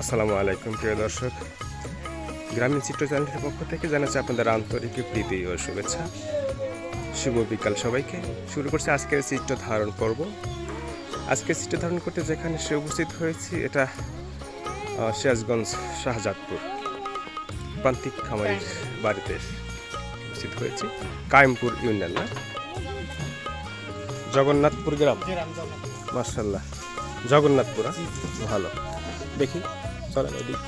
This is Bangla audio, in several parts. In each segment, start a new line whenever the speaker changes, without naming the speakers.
আসসালামু আলাইকুম প্রিয় দর্শক, গ্রামীণ চিত্র চ্যানেলের পক্ষ থেকে জানাচ্ছি আপনাদের আন্তরিক প্রীতি ও শুভেচ্ছা। শুভ বিকাল সবাইকে। শুরু করছে আজকের চিত্র ধারণ পর্ব। আজকের চিত্র ধারণ করতে যেখানে সে উপস্থিত হয়েছি, এটা সিরাজগঞ্জ শাহজাদপুর প্রান্তিক খামারির বাড়িতে উপস্থিত হয়েছি। কায়েমপুর ইউনিয়ন না, জগন্নাথপুর গ্রাম। মাশাআল্লাহ, জগন্নাথপুর। ভালো, দেখি চলেন ওদিক।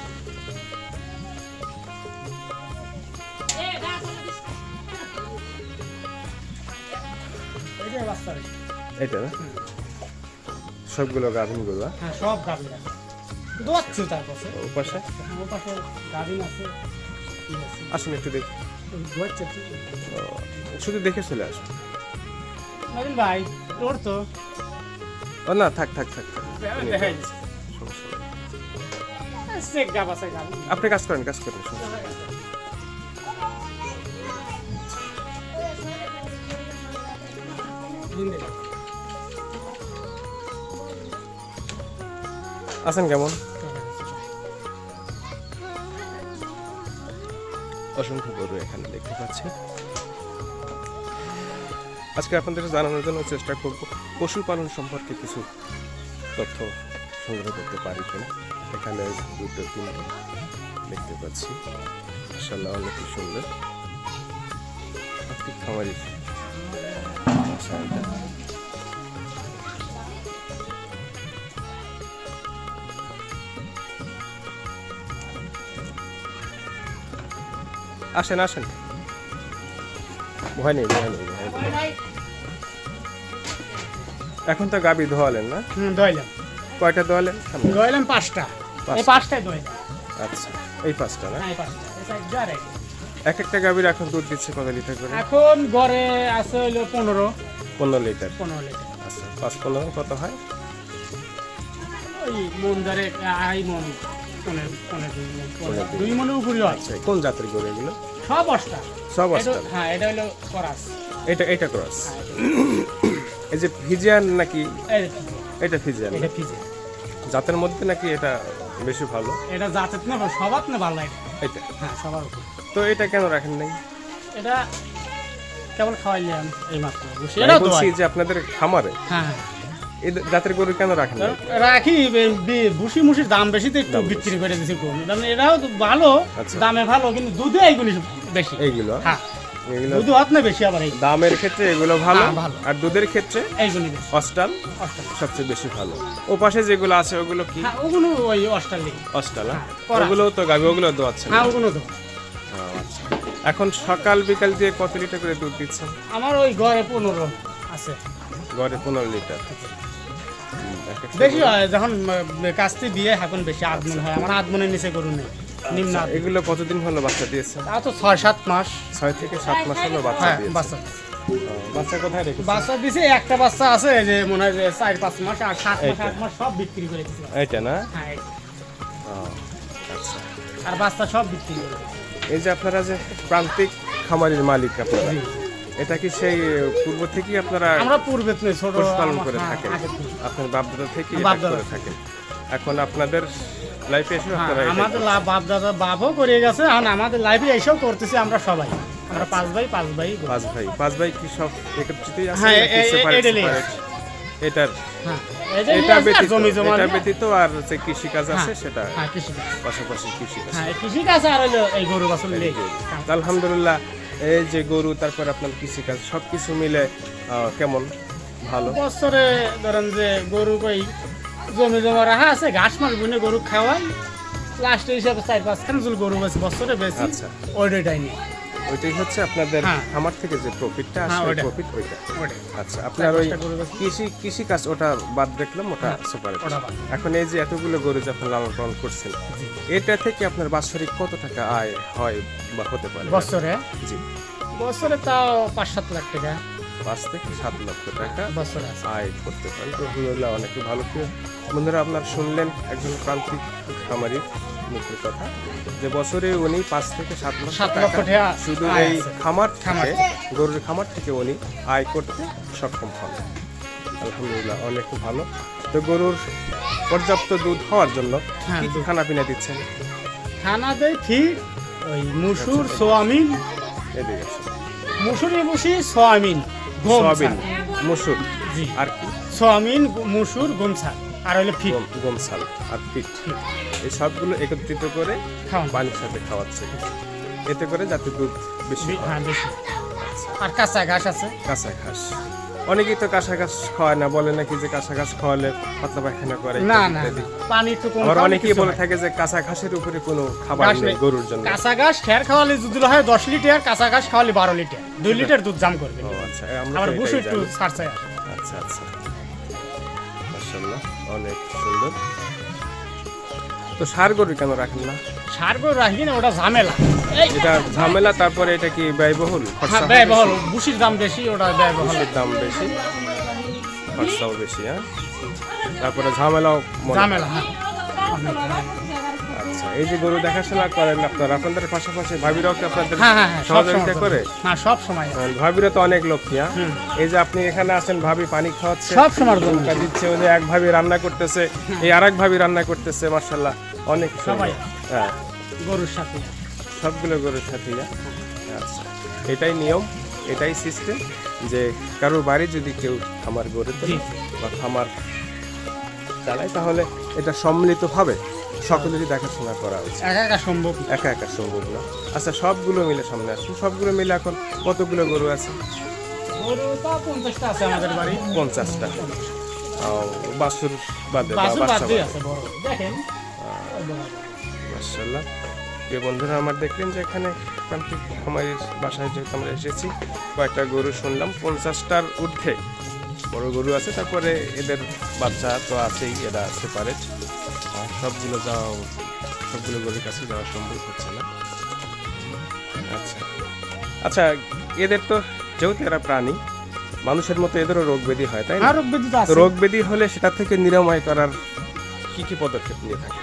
এটা না সবগুলো গাভিন গরু?
হ্যাঁ, সব গাভিন আছে। দোয়াচ্ছি তার কাছে।
ওপাশে
ওপাশে গাভিন আছে।
আসুন একটু দেখি।
দোয়াচ্ছে।
শুধু দেখে চলে আসুন।
নবীন ভাই, তোর তো
ও না, থাক থাক থাক থাক।
দেখাই
সমস্যা নেই।
চেক গাব আছে গাভিন।
আপনি কাজ করেন, কাজ করেন। সমস্যা নেই। আছেন কেমন? অসংখ্য গরু এখানে দেখতে পাচ্ছি। আজকে আপনাদের জানানোর জন্য চেষ্টা করব পশুপালন সম্পর্কে কিছু তথ্য সংগ্রহ করতে পারি কিনা। এখানে দুটো তিনটে দেখতে পাচ্ছি, মাশাআল্লাহ অনেক সুন্দর। প্রান্তিক খামারির বাসা এটা। আসেন আসেন, ভয় নেই ভয় নেই ভয় নেই। এখন তো গাবি ধোয়ালেন না?
দইলাম।
কয়টা ধোয়ালেন?
দইলাম 5টা। এই 5টাই দইলাম।
আচ্ছা, এই 5টা না?
হ্যাঁ, এই 5টা। এই সাইড যারে।
এক একটা গাবির এখন দুধ দিচ্ছে কত লিটার করে?
এখন গড়ে আছে হলো 15
লিটার।
15 লিটার।
আচ্ছা, 5-15 কত হয়?
ওই মন ধরে আই মন 2 মনের উপরে হয়।
আচ্ছা, কোন জাতের গরু এগুলো?
সব 8টা।
সব
এটা
8টা?
হ্যাঁ, এটা হলো করাস।
এটা ক্রস। এই যে ফিজিয়ান নাকি?
এই
এটা ফিজিয়ান।
এটা ফিজে।
জাতের মধ্যে নাকি এটা বেশি ভালো?
এটা জাতের না সবার না ভালো এটা।
এটা
হ্যাঁ, সবার উপর।
তো এটা কেন রাখেন নাই?
এটা কেবল খাওয়াইলাম এই মাত্র।
আমি বলছি যে আপনাদের খামারে
হ্যাঁ
এই জাতের গরু কেন রাখেন নাই?
রাখি ভুসি মুসির দাম বেশি তো একটু বিক্রি করে দিছি কম। কারণ এরাও তো ভালো,
আচ্ছা।
দামে ভালো, কিন্তু দুধে এইগুলি বেশি।
এইগুলো
হ্যাঁ,
এগুলো
দুধ হাত না বেশি আবার এই
দামের ক্ষেত্রে এগুলো ভালো,
হ্যাঁ, ভালো।
আর দুধের ক্ষেত্রে
এইগুলি বেশি।
অস্টাল
অস্টাল।
সবচেয়ে বেশি ভালো। ও পাশে যেগুলো আছে ওগুলো কি?
হ্যাঁ, ওগুলো ওই অস্টালি।
অস্টাল না?
হ্যাঁ, করা।
ওগুলো তো গাবি, ওগুলো দোয়াচ্ছে না?
হ্যাঁ, ওগুলো তো
আচ্ছা, এখন সকাল বিকাল দিয়ে কত লিটার করে দুধ দিচ্ছেন?
আমার ওই ঘরে 15 আছে।
গড়ে 15 লিটার।
বেশি হয় যখন কাস্তি দিয়ে এখন বেশি আদমন হয়। আমার আদমনের নিচে গরু নেই, নিম্ন
আচ্ছা,
আদমন।
এগুলো কতদিন হলো বাচ্চা দিয়েছে?
তা তো 6-7 মাস।
6 থেকে 7 মাস হলো বাচ্চা
হ্যাঁ,
দিয়েছে।
বাচ্চা
বাচ্চা কোথায় রেখেছে?
বাচ্চা দিছে। একটা বাচ্চা আছে যে মনে হয় যে 4-5 মাস, আর 7 মাস 8 মাস সব বিক্রি করে দিছিল।
এইটা না?
হ্যাঁ, এইটা।
আচ্ছা,
আর বাচ্চা সব বিক্রি করে দিছে।
এই যে আপনারা যে প্রান্তিক খামারের মালিক আপনারা,
জি।
এটা কি সেই পূর্ব থেকেই আপনারা
আমরা পূর্বে থেকে ছোট
পশুপালন করে
হ্যাঁ,
থাকেন?
আগে থেকে।
আপনার বাপদাদা থেকে
বাপ-দাদা
করে থাকেন। এখন আপনাদের লাইফে এসে
হ্যাঁ,
আপনারা
আমাদের বাপ দাদা বাপও করে গেছে, এখন আমাদের লাইফে এইসব করতেছি আমরা সবাই। আমরা 5 ভাই।
5 ভাই কি সব একত্রিতই আছে
হ্যাঁ,
নাকি separate
এটাই
separate? এটার
হ্যাঁ,
এটা ব্যতীত,
জমি জমা
এটা
নিয়ে।
ব্যতীত আর যে কৃষি কাজ আছে
হ্যাঁ,
সেটা
হ্যাঁ, কৃষিকাজ।
পাশাপাশি কৃষি কাজ।
হ্যাঁ, কৃষিকাজ আর হলো এই গরু বাছুর নিয়ে।
তো আলহামদুলিল্লাহ, এই যে গরু, তারপর আপনার কৃষি কাজ সবকিছু মিলে কেমন ভালো?
বছরে ধরেন যে গরু কই জমি জমা রাখা আছে, ঘাস মাস বুনে গরু খাওয়াই, লাস্টে হিসাবে 4-5 খান গরু বেশি বছরে বেশি।
আচ্ছা,
ওইটাই নিয়ে
ওইটাই হচ্ছে আপনাদের
হ্যাঁ।
খামার থেকে যে প্রফিটটা
হ্যাঁ,
আসে,
ওইটা।
প্রফিট ওইটা।
ওইটাই।
আচ্ছা, আপনার ওই
4-5টা গরু বেশি।
কৃষি কাজ ওটা বাদ দেখলাম, ওটা সেপারেট।
ওটা বাদ।
এখন এই যে এতগুলো গরু যখন লালন পালন করছেন,
জি।
এটা থেকে আপনার বাৎসরিক কত টাকা আয় হয় বা হতে পারে?
বছরে
জি,
বছরে তাও 5-7 লাখ টাকা
5 থেকে 7 লক্ষ টাকা
বছরে আছে।
আয় করতে পারেন। তো আলহামদুলিল্লাহ, অনেকে ভালো। প্রিয় বন্ধুরা, আপনার শুনলেন একজন প্রান্তিক খামারির মুখের কথা যে বছরে উনি 5 থেকে 7 লক্ষ
7 লক্ষ
টাকা
টাকা
শুধু
আয়
এই
আছে।
খামার
খামার
থেকে, গরুর খামার থেকে উনি আয় করতে সক্ষম হন। আলহামদুলিল্লাহ, অনেক ভালো। তো গরুর পর্যাপ্ত দুধ হওয়ার জন্য
হ্যাঁ,
কি কি
দুধ।
খানা পিনা দিচ্ছেন?
খানা দেয় ঠিক ওই মুসুর সোয়াবিন,
এদিকে আসুন।
মুসুরি বসি সোয়াবিন গম
সয়াবিন,
ছাল।
মসুর,
জি
আর কি?
সোয়াবিন মুসুর গম ছাল আর হইলো ফিট
গম ছাল আর পিঠ, এই সবগুলো একত্রিত করে
খাওয়ান।
পানির সাথে খাওয়াচ্ছে, এতে করে যাতে দুধ বেশি হয়।
হ্যাঁ বেশি। আর কাঁচা ঘাস আছে।
কাঁচা ঘাস, অনেকেই তো কাঁচা ঘাস খাওয়ায় না, বলে নাকি যে কাঁচা ঘাস খাওয়ালে পাতলা পায়খানা করে
না
ইত্যাদি
না
ইত্যাদি।
পানি একটু কম
আবার
খাওয়ালে
অনেকেই
কিছু
বলে
হয় না।
থাকে যে কাঁচা ঘাসের উপরে কোনো খাবার
ঘাস
নেই
নেই।
গরুর জন্য।
কাঁচা ঘাস খের খাওয়ালে যদি হয় 10 লিটার, কাঁচা ঘাস খাওয়ালে 12 লিটার, 2 লিটার দুধ জাম করবে।
ও আচ্ছা, আমরা
আবার
তো
বসে
এটাই
একটু
জানি।
ছাড়ছে।
আচ্ছা আচ্ছা, মাশাআল্লাহ অনেক সুন্দর। তো ষাঁড় গরু কেন রাখেন না?
সার গরু রাখি না, ওটা ঝামেলা।
এটা ঝামেলা, তারপরে এটা কি ব্যয়বহুল? খরচা
হ্যাঁ
হয়
ব্যয়বহুল,
বেশি?
বুসির দাম বেশি, ওটা ব্যয়বহুল।
ভুসির দাম বেশি, খরচাও বেশি, হ্যাঁ, তারপরে ঝামেলাও মনে হয়।
ঝামেলা হ্যাঁ অনেক ঝামেলা।
আচ্ছা, এই যে গরু দেখাশোনা করেন আপনারা, আপনাদের পাশাপাশি ভাবিরাও কি আপনাদের
হ্যাঁ হ্যাঁ হ্যাঁ সব
সহযোগিতা
সময়
করে?
হ্যাঁ সব সময়
ভাবিরা তো অনেক লক্ষ্মী, হ্যাঁ।
হুম।
এই যে আপনি এখানে আছেন, ভাবি পানি খাওয়াচ্ছে,
সব সময়ের জন্য।
নৌকা দিচ্ছে, ওই যে এক ভাবি রান্না করতেছে, এই আরেক ভাবি রান্না করতেছে, মাশাআল্লাহ অনেক সুন্দর।
সবাই।
হ্যাঁ,
গরুর সাথে।
সবগুলো গরুর সাথে, হ্যাঁ। আচ্ছা, এটাই নিয়ম, এটাই সিস্টেম, যে কারোর বাড়ি যদি কেউ খামার গড়ে তোলে
জি।
বা খামার চালায়, তাহলে এটা সম্মিলিতভাবে সকলেরই দেখাশোনা করা উচিত।
একা একা সম্ভব না।
একা একা সম্ভব না। আচ্ছা, সবগুলো মিলে সামনে আসুন। সবগুলো মিলে এখন কতগুলো গরু আছে?
গরু তা 50টা আছে আমাদের বাড়ি।
50টা। বাছুর বাদে বা
বাছুর
বাচ্চা
বাদ দিয়ে
বাদে।
আছে বড়। দেখেন
মাশাআল্লাহ। প্রিয় বন্ধুরা, আমার দেখলেন যে এখানে প্রান্তিক খামারের বাসায় যেহেতু আমরা এসেছি, কয়েকটা গরু শুনলাম, 50টার ঊর্ধ্বে বড় গরু আছে, তারপরে এদের বাচ্চা তো আছেই, এরা সেপারেট। সবগুলো গরুর কাছে যাওয়া সম্ভব হচ্ছে না। আচ্ছা আচ্ছা, এদের তো যেহেতু এরা প্রাণী, মানুষের মতো এদেরও রোগ ব্যাধি হয়, তাই না?
আর বিদ্যুৎ
তো
আছে।
রোগ ব্যাধি হলে সেটা থেকে নিরাময় করার কি কি পদক্ষেপ নিয়ে থাকে?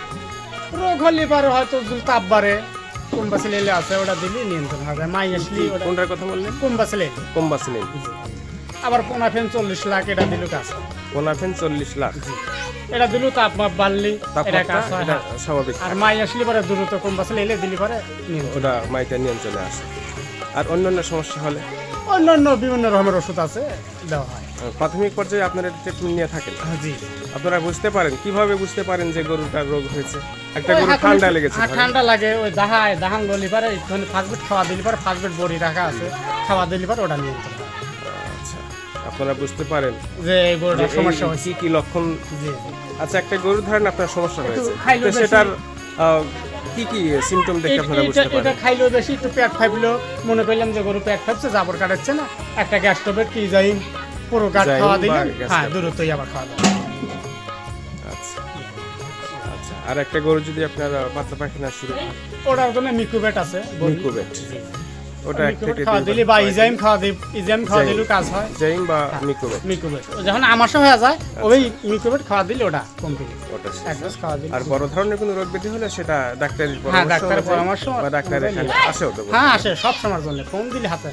রোগ হলে পারে হয়তো যদি তাপ বাড়ে, কোম্বাসিল এলে আছে, ওটা দিলে নিয়ন্ত্রণ হবে। মাই আসলি ওটা
কোনটার কথা বললেন?
কোম্বাসিল এলে।
কোম্বাসিলিন।
আবার পোনাফেন 40 লাখ, এটা দিল কাজ হয়।
কোনাফেন 40 লাখ।
এটা দিল তাপমাপ বাড়লি এটা
তাপমাত্রা
কাজ হয়।
এটা
হ্যাঁ।
স্বাভাবিক
আর
থাকে।
মাই আসলে পরে দ্রুত কোম্বাসিল এলে দিলি পরে নিয়ন্ত্রণ।
ওটা মাইটা নিয়ন্ত্রণে আসে। আর অন্যান্য সমস্যা হলে
অন্যান্য বিভিন্ন রকমের ওষুধ আছে, দেওয়া হয়।
প্রাথমিক পর্যায়ে আপনারা ট্রিটমেন্ট নিয়ে থাকেন।
জি
আপনারা বুঝতে পারেন, কিভাবে বুঝতে পারেন যে গরুটার রোগ হয়েছে? একটা
ওই
গরু
হাঁটুনি-
ঠান্ডা লেগেছে
হ্যাঁ,
ধরেন।
ঠান্ডা লাগে, ওই দাহান গলি পারে একটুখানি ফাস্টফুড খাওয়া দিলি পারে, ফাস্টফুড বড়ি রাখা আছে, খাওয়া দিলি পারে ওটা নিয়ন্ত্রণ হয়।
আচ্ছা, আপনারা বুঝতে পারেন
যে এই
যে
গরুটার
এই
সমস্যা হয়েছে।
কি কি লক্ষণ।
জি জি।
আচ্ছা, একটা গরু ধরেন আপনার সমস্যা হয়েছে,
খাইলো
তো
বেশি।
সেটার কি কি সিমটম দেখে আপনারা বুঝতে
এটা
পারেন?
খাইলেও বেশি, একটু পেট ফাইবলো, মনে করলাম যে গরু পেট ফাইবছে, জাবর কাটাচ্ছে না, একটা গ্যাস টোবেট কি যাই পুরো গাছ
জাইম
খাওয়া
বা
দিলেন,
গ্যাস
হ্যাঁ
ট্যাবলেট।
দ্রুতই আবার খাওয়া দাওয়া।
আচ্ছা আচ্ছা, আর একটা গরু যদি আপনার পাতলা পায়খানা শুরু হয়,
ওটার জন্য মিকুবেট আছে,
মিকুবেট, ওটা এক
মিকুবেট
থেকে
খাওয়া দিলে বা ইজাইম খাওয়া দিলেও কাজ হয়।
জাইম বা মিকুবেট,
মিকুবেট যখন আমাশা হয়ে যায়, ওই মিকুবেট খাওয়া দিলে ওটা কমপ্লিট।
ওটা শেষ।
এক ডোজ খাওয়া দিলে।
আর বড় ধরনের কোনো রোগ ব্যাধি হলে সেটা ডাক্তারের
হ্যাঁ,
পরামর্শ
ডাক্তারের
অনুযায়ী
পরামর্শ
বা ডাক্তার এখানে আসেও তো
হ্যাঁ আসে সব সময়ের জন্য, ফোন দিলে হাতে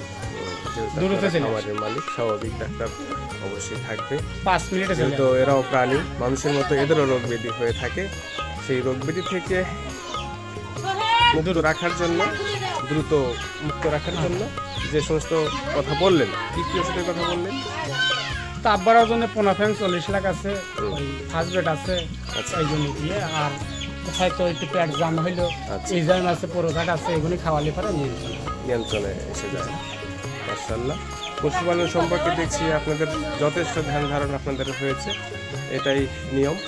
দ্রুত চলে আসে।
আমাদের মালিক স্বাভাবিক ডাক্তার অবশ্যই থাকবে,
5 মিনিটে চলে
যেহেতু এরাও প্রাণী, মানুষের মতো এদেরও রোগ ব্যাধি হয়ে থাকে। সেই রোগ ব্যাধি থেকে মুক্ত রাখার জন্য, দ্রুত মুক্ত রাখার জন্য যে সমস্ত কথা বললেন, কি কি ওষুধের কথা বললেন?
তাপ বাড়ার জন্য পোনাফেন 40 লাখ আছে, ওই ফার্স্ট আছে,
আচ্ছা।
এই জন্য দিয়ে। আর হয়তো একটু পেট জাম হইলো,
আচ্ছা।
ইজাইম আছে, পোরোঘাট আছে, এগুলি খাওয়ালে পরে নিয়ন্ত্রণ হয়।
নিয়ন্ত্রণে এসে যায়। মাশাআল্লাহ। পশুপালন সম্পর্কে দেখছি আপনাদের যথেষ্ট ধ্যান ধারণা আপনাদের হয়েছে, এটাই নিয়ম।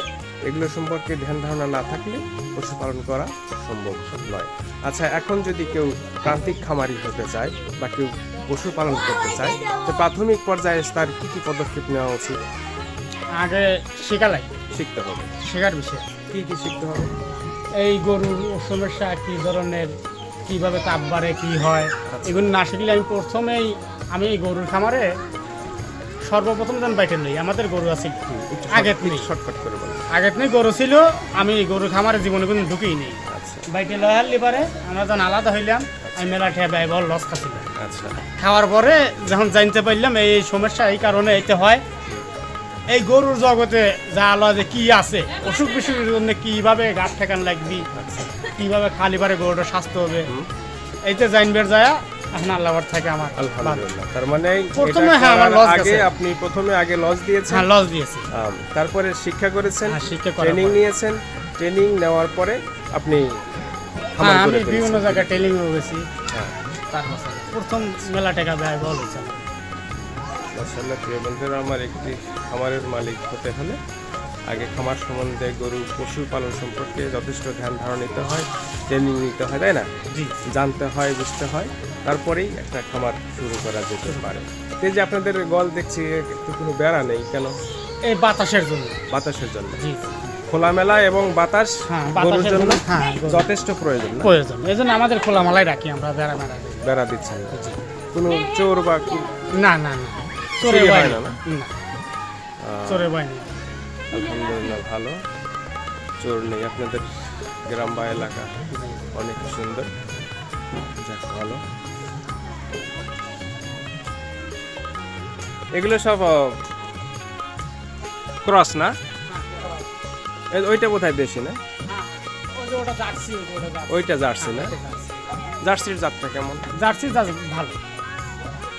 এগুলো সম্পর্কে ধ্যান ধারণা না থাকলে পশুপালন করা সম্ভব নয়। আচ্ছা, এখন যদি কেউ প্রান্তিক খামারি হতে চায় বা কেউ পশুপালন করতে চায়, তো প্রাথমিক পর্যায়ে তার কি কি পদক্ষেপ নেওয়া উচিত?
আগে শেখা লাগে,
শিখতে হবে।
শেখার বিষয়
কি কি শিখতে হবে?
এই গরুর সমস্যা কি ধরনের, কিভাবে তাপ বাড়ে, কি হয়, এগুলো না শিখলে আমি এই গরুর খামারে সর্বপ্রথম যেন বাইটে লই। আমাদের গরু আছে
একটু
আগের নেই,
শর্টকাট করে বলেন।
আগের নেই গরু ছিল, আমি এই গরুর খামারে জীবনে কোনো ঢুকেই নেই।
আচ্ছা
বাইটে লয় হারলি পারে আমরা যখন আলাদা হইলাম, আমি মেলা ঠেয়া ব্যয়বহল লস খাচ্ছিলাম।
আচ্ছা
খাওয়ার পরে যখন জানতে পারলাম এই সমস্যা এই কারণে এতে হয়, এই গরুর জগতে যা আলাদা কি আছে, অসুখ বিসুখের জন্য কিভাবে গাছ ঠেকান লাগবি, কিভাবে খালি পারে গরুটা স্বাস্থ্য হবে, এইতে জাইনবের যায় এখন আল্লাহর থেকে আমার ভালো।
আলহামদুলিল্লাহ। তার মানে
প্রথমে
এটা
হ্যাঁ, আমার
করার
লস
আগে
গেছে।
আপনি প্রথমে আগে লস দিয়েছেন,
হ্যাঁ লস দিয়েছি।
তারপরে শিক্ষা করেছেন,
হ্যাঁ, শিক্ষা করার
ট্রেনিং
পরে।
নিয়েছেন, ট্রেনিং নেওয়ার পরে আপনি খামার
হ্যাঁ,
করে
আমি বিভিন্ন
ফেলেছেন।
জায়গায় ট্রেনিং গেছি,
হ্যাঁ,
প্রথম মেলা টাকা ব্যয় বল হয়েছে আমার।
মাশাআল্লাহ। প্রিয় বন্ধুরা, আমার একটি খামারের মালিক হতে হলে আগে খামার সম্বন্ধে গরু পশুপালন সম্পর্কে যথেষ্ট ধ্যান ধারণা নিতে হয়, ট্রেনিং নিতে হয়, তাই না?
জি
জানতে হয়, বুঝতে হয়, তারপরেই একটা খামার শুরু করা যেতে পারে। এই যে আপনাদের গল দেখছি একটু কোনো বেড়া নেই কেন?
এই বাতাসের জন্য।
বাতাসের জন্য।
জি
খোলামেলা এবং বাতাস
হ্যাঁ,
গরুর
বাতাসের
জন্য
জন্য, হ্যাঁ, গরু।
যথেষ্ট প্রয়োজন না?
প্রয়োজন, এই জন্য আমাদের খোলামালাই রাখি আমরা, বেড়া মেড়া দিই।
বেড়া দিচ্ছেন না? কোনো চোর বা
না না না, চোরে
চুরি
ভয়
হয়
না,
না,
না চোরে ভয় নেই।
আলহামদুলিল্লাহ, ভালো। চোর নেই আপনাদের গ্রাম বা এলাকা, অনেক সুন্দর। যাক, ভালো। এগুলো সব ক্রস না? ওইটা বোধহয় বেশি না?
ওই যে ওটা জার্সি, ওটা জার্সি।
ওইটা জার্সি না? জার্সির জাতটা কেমন?
জার্সি ভালো,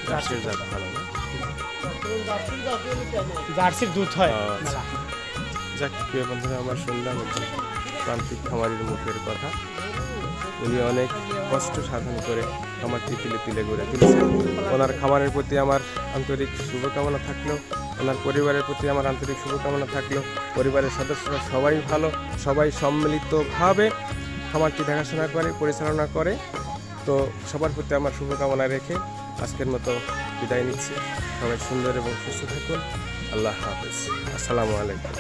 জার্সির জাত ভালো না?
জার্সির দুধ হয়
আচ্ছা।
মেলা।
যাক, প্রিয় বন্ধুরা, আমার শুনলাম একজন প্রান্তিক খামারির মুখের কথা। উনি অনেক কষ্ট সাধন করে খামারটি তিলে তিলে গড়ে তুলেছেন। ওনার খামারের প্রতি আমার আন্তরিক শুভকামনা থাকলেও, ওনার পরিবারের প্রতি আমার আন্তরিক শুভকামনা থাকলেও, পরিবারের সদস্যরা সবাই ভালো, সবাই সম্মিলিতভাবে খামারটি দেখাশোনা করে, পরিচালনা করে। তো সবার প্রতি আমার শুভকামনা রেখে আজকের মতো বিদায় নিচ্ছি। সবাই সুন্দর এবং সুস্থ থাকুন। আল্লাহ হাফেজ। আসসালামু আলাইকুম।